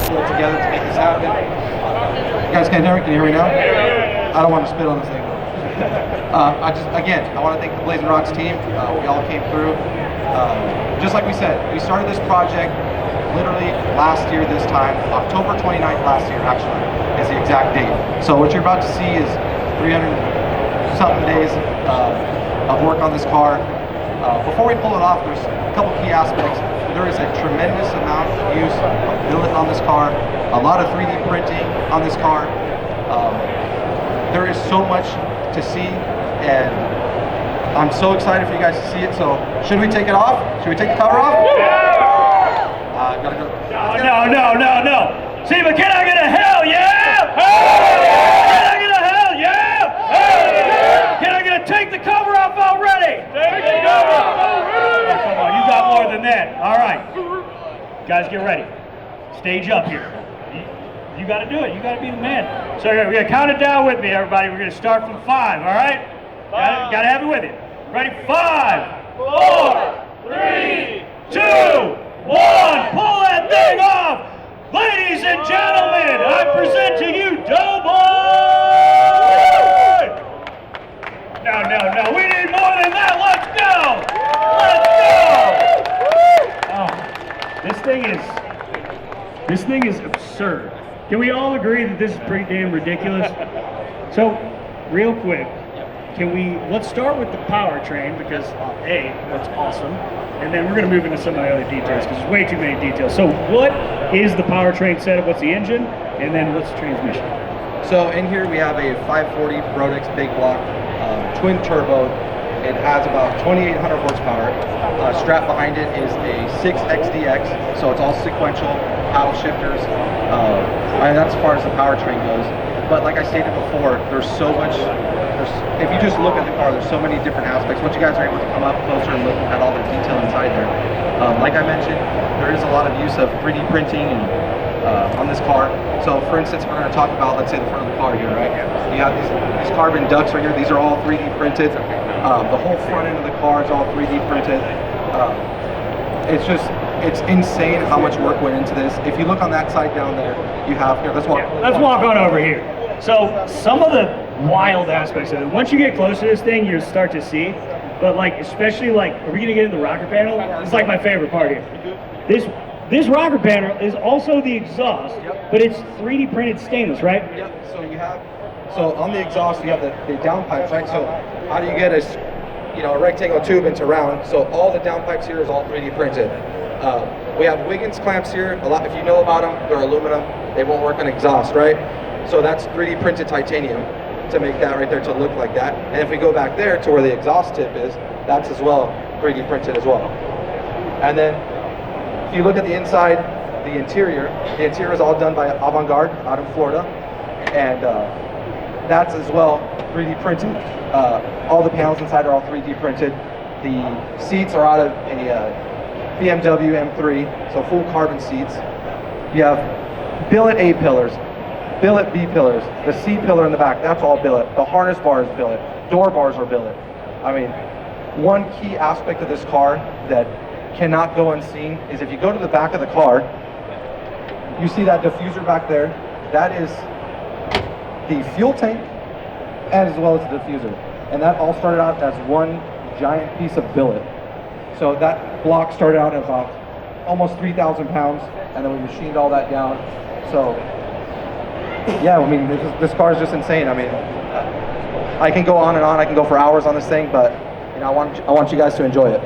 pulled together to make this happen. You guys can hear me now? I don't want to spit on this thing. I want to thank the BLAZIN RODZ team. We all came through. Just like we said, we started this project literally last year this time. October 29th last year, actually, is the exact date. So what you're about to see is 300-something days of work on this car. Before we pull it off, there's a couple key aspects. There is a tremendous amount of use of billet on this car, a lot of 3D printing on this car. There is so much to see, and I'm so excited for you guys to see it. So should we take it off? Should we take the cover off? Gotta go. No. SEMA, can I get a hell yeah? Hell yeah! Can I get a hell yeah? Hell yeah! Can I get a take the cover off already? Take the cover off already! Oh, come on, you got more than that. All right. Guys, get ready. Stage up here. You got to do it. You got to be the man. So we're going to count it down with me, everybody. We're going to start from 5, all right? Got to have it with you. Ready? 5, 4, 3, 2, 1. Pull that thing off. Ladies and gentlemen, I present to you DOUGHBOY. No. We need more than that. Let's go. Oh, this thing is absurd. Can we all agree that this is pretty damn ridiculous? So, real quick, let's start with the powertrain because A, that's awesome, and then we're going to move into some of the other details because there's way too many details. So what is the powertrain setup, what's the engine, and then what's the transmission? So in here we have a 540 Brodex big block, twin turbo. It has about 2,800 horsepower. Strapped behind it is a 6XDX, so it's all sequential, paddle shifters. And that's as far as the powertrain goes. But like I stated before, there's so much, if you just look at the car, there's so many different aspects. Once you guys are able to come up closer and look at all the detail inside there. Like I mentioned, there is a lot of use of 3D printing and, on this car. So for instance, we're going to talk about, let's say, the front of the car here, right? You have these carbon ducts right here. These are all 3D printed. The whole front end of the car is all 3D printed. It's insane how much work went into this. If you look on that side down there, you have, here, let's walk on over here. So some of the wild aspects of it, once you get close to this thing, you start to see, but like, especially like, are we gonna get in the rocker panel? It's like my favorite part here. This rocker panel is also the exhaust, but it's 3D printed stainless, right? Yep, so on the exhaust, you have the downpipes, right? So how do you get a rectangle tube into round? So all the downpipes here is all 3D printed. We have Wiggins clamps here. If you know about them, they're aluminum. They won't work on exhaust, right? So that's 3D printed titanium to make that right there to look like that. And if we go back there to where the exhaust tip is, that's as well 3D printed as well. And then if you look at the inside, the interior is all done by Avant-Garde out of Florida. And that's as well 3D printed. All the panels inside are all 3D printed. The seats are out of a BMW M3, so full carbon seats. You have billet A pillars, billet B pillars, the C pillar in the back, that's all billet. The harness bar is billet, door bars are billet. I mean, one key aspect of this car that cannot go unseen is if you go to the back of the car, you see that diffuser back there. That is the fuel tank and as well as the diffuser. And that all started out as one giant piece of billet. So that block started out at about almost 3,000 pounds, and then we machined all that down. So, yeah, I mean, this car is just insane. I mean, I can go on and on. I can go for hours on this thing, but you know, I want you guys to enjoy it.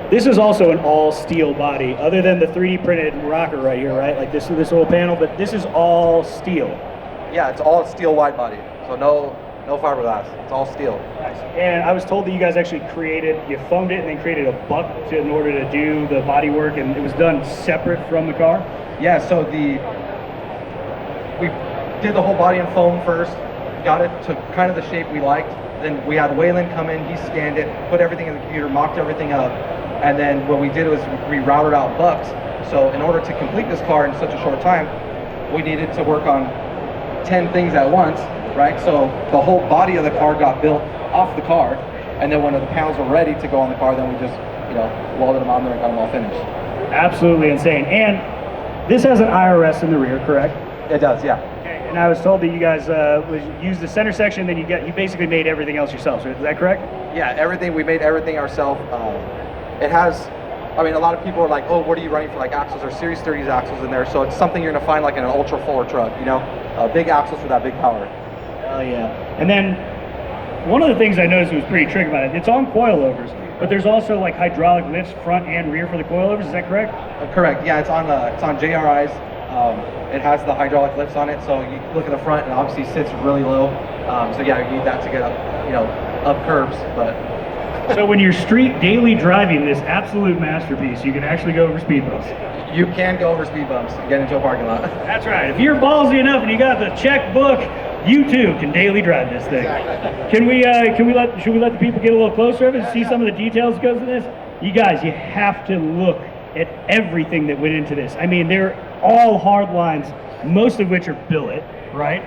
This is also an all steel body, other than the 3D printed rocker right here, right? Like this whole panel, but this is all steel. Yeah, it's all steel wide body, so no fiberglass. It's all steel. Nice. And I was told that you guys actually you foamed it and then created a buck in order to do the body work, and it was done separate from the car? Yeah, so we did the whole body in foam first, got it to kind of the shape we liked. Then we had Waylon come in, he scanned it, put everything in the computer, mocked everything up, and then what we did was we routed out bucks. So in order to complete this car in such a short time, we needed to work on 10 things at once. Right, so the whole body of the car got built off the car, and then when the panels were ready to go on the car, then we just, welded them on there and got them all finished. Absolutely insane. And this has an IRS in the rear, correct? It does, yeah. Okay. And I was told that you guys used the center section, then you basically made everything else yourself. So is that correct? Yeah, we made everything ourselves. It has, I mean, a lot of people are like, oh, what are you running for, like axles or Series 30s axles in there? So it's something you're gonna find like in an Ultra 4 truck, you know? Big axles for that big power. Oh yeah. And then one of the things I noticed was pretty tricky about it, it's on coilovers, but there's also like hydraulic lifts front and rear for the coilovers, is that correct? Correct, yeah, it's on JRIs. It has the hydraulic lifts on it, so you look at the front and it obviously sits really low. So yeah, you need that to get up, you know, up curbs, but. So when you're street daily driving this absolute masterpiece, you can actually go over speed bumps. You can go over speed bumps and get into a parking lot. That's right. If you're ballsy enough and you got the checkbook, you too can daily drive this thing. Exactly. Should we let the people get a little closer of it and see some of the details that goes in this? You guys, you have to look at everything that went into this. I mean, they're all hard lines, most of which are billet, right?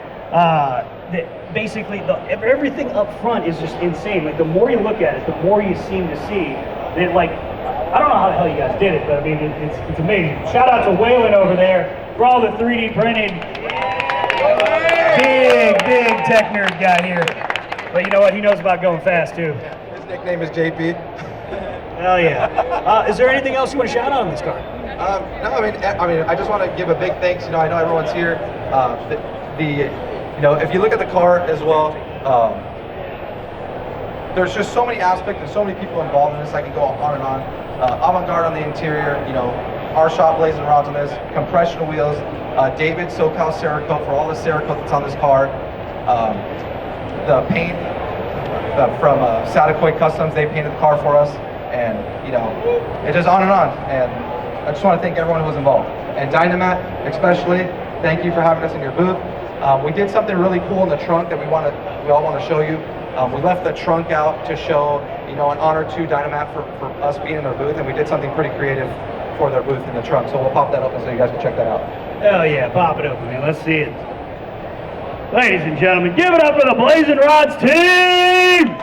Basically, everything up front is just insane. Like, the more you look at it, the more you seem to see that, like, I don't know how the hell you guys did it, but I mean, it's amazing. Shout out to Waylon over there for all the 3D printed. Big tech nerd guy here. But you know what? He knows about going fast, too. His nickname is JP. Hell yeah. Is there anything else you want to shout out on this car? No, I mean, I just want to give a big thanks. You know, I know everyone's here. You know, if you look at the car as well, there's just so many aspects and so many people involved in this. I can go on and on. Avant-garde on the interior. You know, our shop BLAZIN RODZ on this. Compression wheels. David SoCal Cerakote for all the Cerakote that's on this car. The paint from Satakoy Customs, they painted the car for us. And, you know, it just on and on. And I just want to thank everyone who was involved. And Dynamat, especially, thank you for having us in your booth. We did something really cool in the trunk that we all want to show you. We left the trunk out to show, you know, an honor to Dynamat for us being in their booth, and we did something pretty creative for their booth in the trunk. So we'll pop that open so you guys can check that out. Hell yeah, pop it open, man. Let's see it. Ladies and gentlemen, give it up for the BLAZIN RODZ team!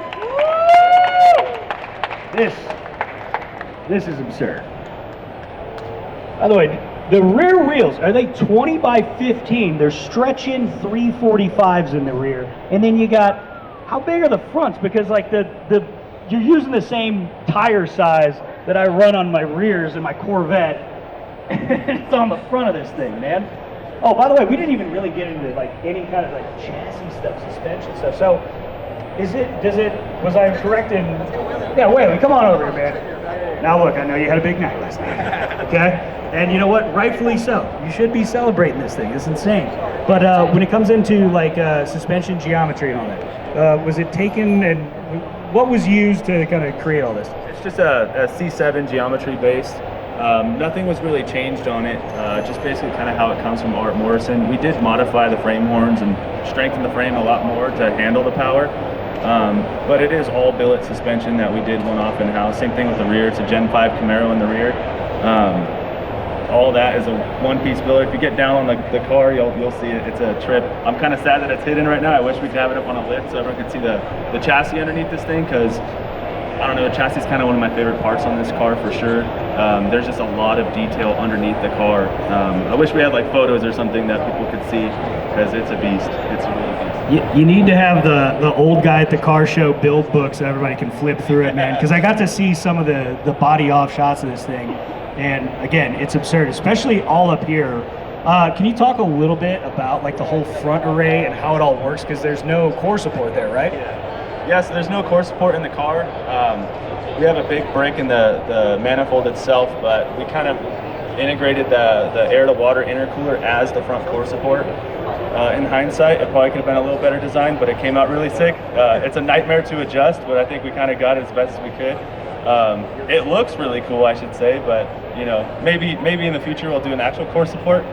This is absurd. By the way, the rear wheels, are they 20 by 15? They're stretching 345s in the rear. And then you got, how big are the fronts? Because like you're using the same tire size that I run on my rears in my Corvette. It's on the front of this thing, man. Oh, by the way, we didn't even really get into like any kind of like chassis stuff, suspension stuff. So was I correct in, yeah, Waylon, come on over here, man. Now look, I know you had a big night last night, okay? And you know what, rightfully so. You should be celebrating this thing, it's insane. But when it comes into like suspension geometry and all that, was it taken and what was used to kind of create all this? It's just a C7 geometry based. Nothing was really changed on it, just basically kind of how it comes from Art Morrison. We did modify the frame horns and strengthen the frame a lot more to handle the power. But it is all billet suspension that we did one off in-house. Same thing with the rear. It's a Gen 5 Camaro in the rear. All that is a one-piece billet. If you get down on the car, you'll see it. It's a trip. I'm kind of sad that it's hidden right now. I wish we could have it up on a lift so everyone could see the chassis underneath this thing, because I don't know, the chassis is kind of one of my favorite parts on this car for sure. There's just a lot of detail underneath the car. I wish we had like photos or something that people could see, because it's a beast. It's a real beast. You need to have the old guy at the car show build book so everybody can flip through it, man. Because I got to see some of the body off shots of this thing. And again, it's absurd, especially all up here. Can you talk a little bit about like the whole front array and how it all works? Because there's no core support there, right? Yeah, so there's no core support in the car. We have a big break in the manifold itself, but we kind of integrated the air-to-water intercooler as the front core support. In hindsight, it probably could have been a little better designed, but it came out really sick. It's a nightmare to adjust, but I think we kind of got it as best as we could. It looks really cool, I should say, but you know, maybe in the future we'll do an actual core support.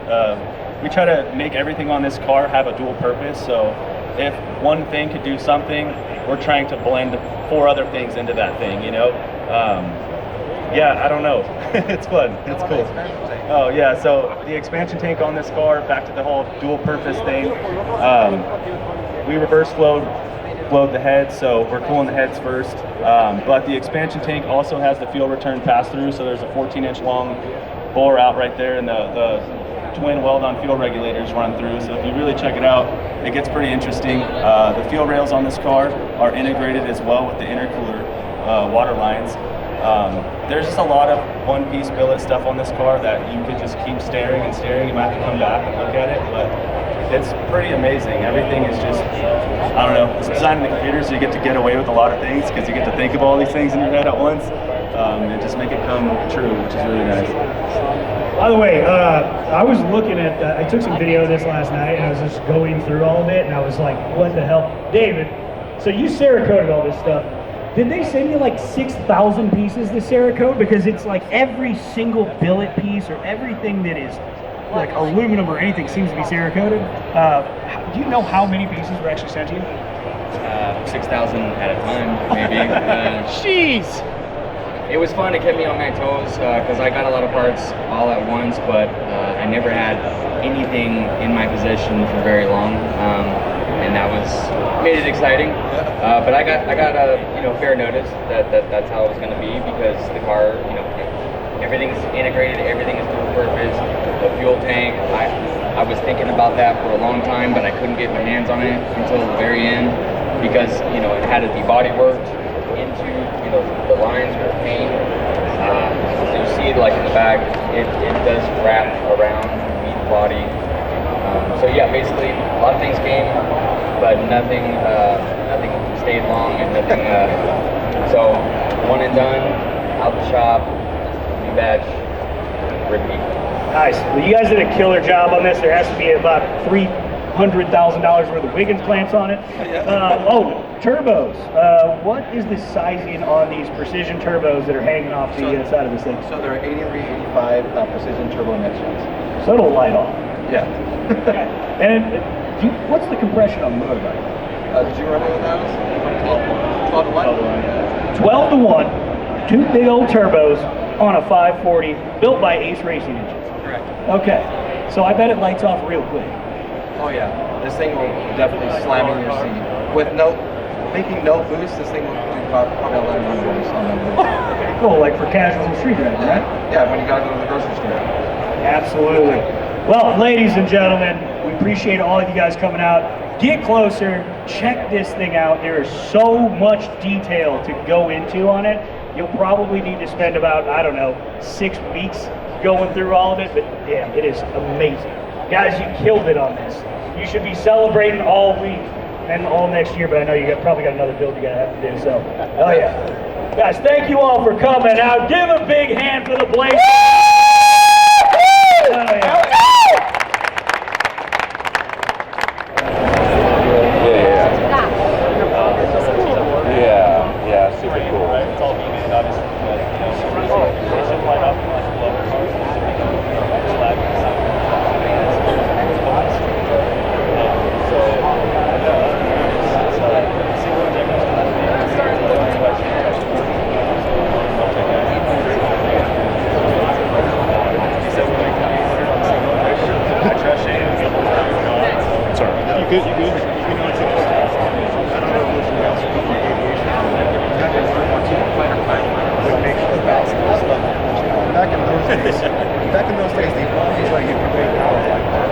We try to make everything on this car have a dual purpose, so if one thing could do something, we're trying to blend 4 other things into that thing, you know? Yeah, I don't know. It's fun, it's cool. Oh yeah, so the expansion tank on this car, back to the whole dual purpose thing. We reverse flowed the heads, so we're cooling the heads first. But the expansion tank also has the fuel return pass through, so there's a 14-inch long bore out right there in the twin weld-on fuel regulators run through. So if you really check it out, it gets pretty interesting. The fuel rails on this car are integrated as well with the intercooler water lines. There's just a lot of one-piece billet stuff on this car that you could just keep staring and staring. You might have to come back and look at it, but it's pretty amazing. Everything is just, I don't know, it's designed in the computer, so you get to get away with a lot of things because you get to think of all these things in your head at once and just make it come true, which is really nice. By the way, I was looking at, I took some video of this last night and I was just going through all of it and I was like, what the hell? David, so you Cerakoted all this stuff. Did they send you like 6,000 pieces to Cerakote? Because it's like every single billet piece or everything that is like aluminum or anything seems to be Cerakoted. Do you know how many pieces were actually sent to you? 6,000 at a time, maybe. Jeez! It was fun. It kept me on my toes because I got a lot of parts all at once, but I never had anything in my possession for very long, and that made it exciting. But I got a fair notice that's how it was going to be because the car, everything's integrated, everything is dual purpose. The fuel tank, I was thinking about that for a long time, but I couldn't get my hands on it until the very end because it had to be body worked into the lines or the paint. So you see it like in the back, it does wrap around the body. So yeah, basically a lot of things came, but nothing stayed long and nothing. So one and done, out the shop, new batch, repeat. Nice. Well, you guys did a killer job on this. There has to be about $300,000 worth of Wiggins clamps on it. Turbos. What is the sizing on these precision turbos that are hanging off the side of this thing? So they're 83, 85 precision turbo injections. So it'll light off. Yeah. Okay. And what's the compression on the motor bike? Did you run it with those? 12 to 1? 12 to 1. Two big old turbos on a 540 built by Ace Racing engines. Correct. Okay. So I bet it lights off real quick. Oh yeah. This thing will definitely slam in your seat. With thinking no boost, this thing will probably 1100 boost on that boost. Okay, cool. Like for casual street driving, right? Yeah, when you gotta go to the grocery store. Absolutely. Well, ladies and gentlemen, we appreciate all of you guys coming out. Get closer, check this thing out. There is so much detail to go into on it. You'll probably need to spend about, 6 weeks going through all of it, but damn, it is amazing. Guys, you killed it on this. You should be celebrating all week and all next year, but I know you probably got another build you gotta have to do, so, oh yeah. Guys, thank you all for coming out. Give a big hand for the BLAZIN. Oh yeah. Yeah, super cool. It's all heated, obviously. It should light up. You good? You know it's I don't know if else back in those days, they always like you could make power like that.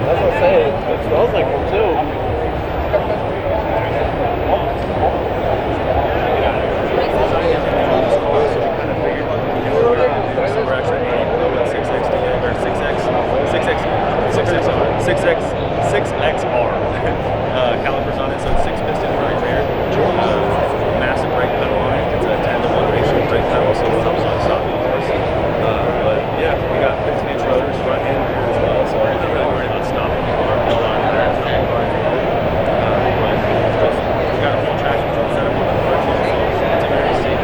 That's what I'm saying. It smells like one too. Calipers on it, so it's 6 piston front and rear. Massive brake pedal on it. It's a 10-to-1 ratio brake pedal, so it helps on stopping cars. But yeah, we got 15-inch rotors front and rear as well, so we're not really worried about stopping the car. Hold on to that stopping car as well. But we got a full traction control setup on the car too, so it's a very safe.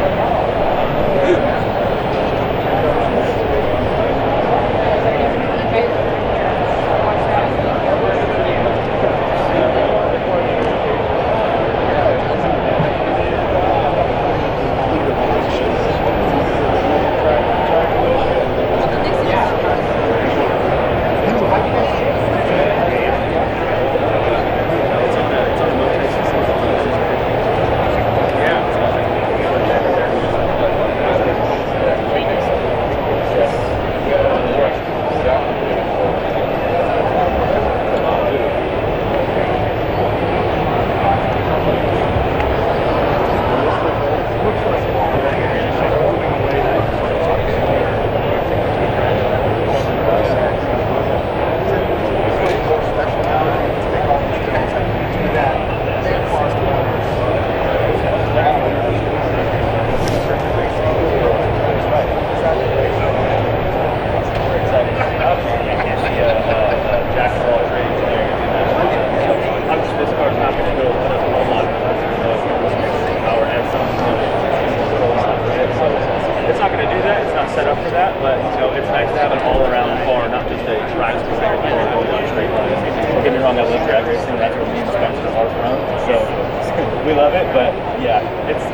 of it, but yeah, it's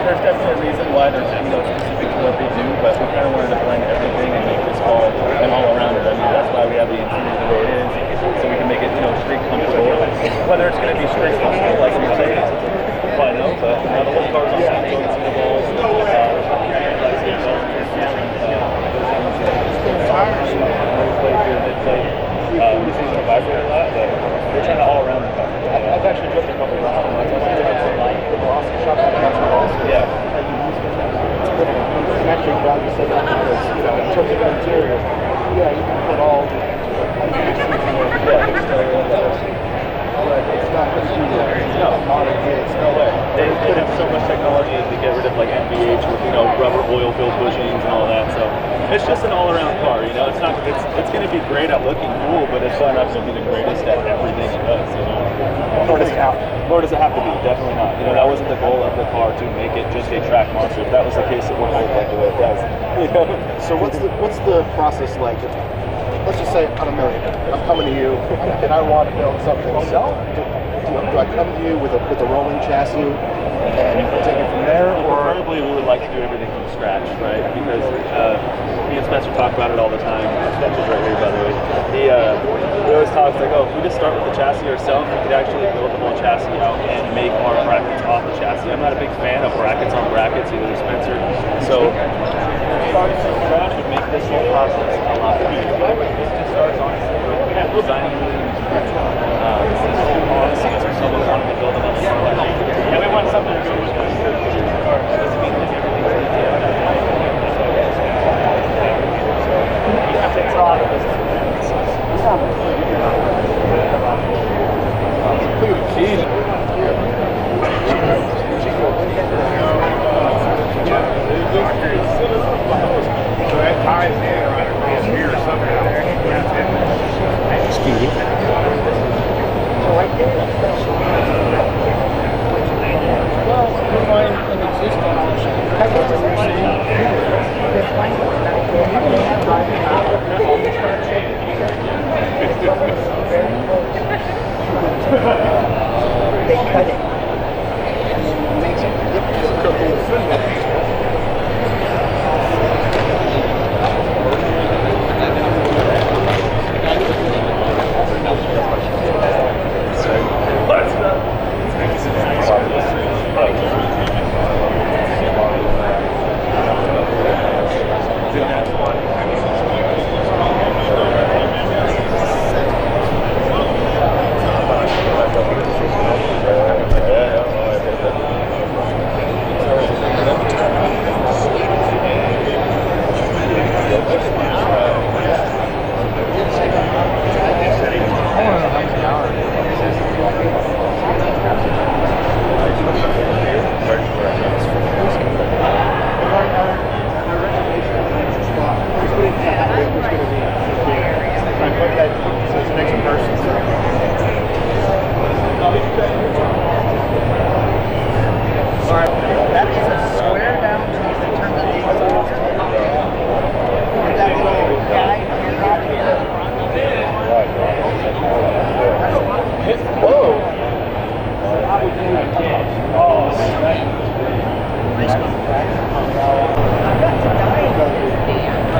there's definitely a reason why they're specific to what they do, but we kind of wanted to blend everything and make this car an all-arounder. I mean, that's why we have the interior the way it is, so we can make it street comfortable. Whether it's going to be street comfortable, like you say, I know, but the whole car's on the balls. We're trying to all around the car. I've actually driven a couple of rounds. The velocity shop also. Yeah. I'm actually glad you said that because, in terms of the interior, yeah, you can put all the but it's not going to be modern day. It's no way. They put in so much technology to get rid of like NVH with rubber oil-filled bushings and all that. So it's just an all-around car. It's not. It's going to be great at looking cool, but it's not going to be the greatest at everything it does. Nor does it have to be. Definitely not. That wasn't the goal of the car to make it just a track monster. If that was the case, it wouldn't look like the way it does. So what's the process like? Let's just say I'm $1 million. I'm coming to you, and I want to build something myself. Do I come to you with a rolling chassis and take it from there, or preferably we would like to do everything from scratch, right? Because me and Spencer talk about it all the time. Spencer's right here, by the way. We always talk like, if we just start with the chassis ourselves, we could actually build the whole chassis out and make our brackets off the chassis. I'm not a big fan of brackets on brackets, either Spencer. So starting from scratch would make this whole process a lot easier. This just starts honestly with designing someone wanted to build another car like that. Yeah, we want something to go with this. Doesn't mean that everything's detailed. It takes a lot of this. so that ties in right across here somehow? Well, we find an existing they cut it. Makes it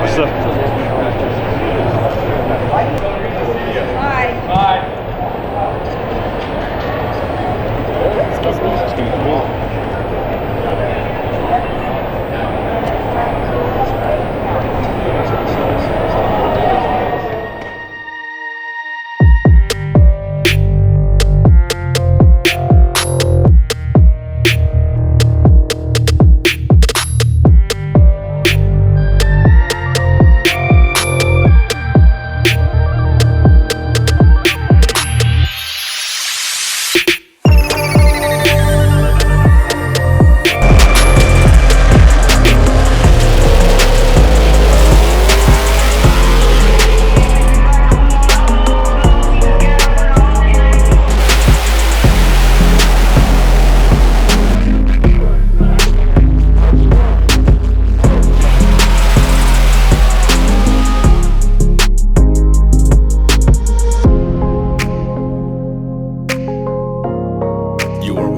What's up? Bye.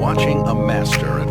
watching a master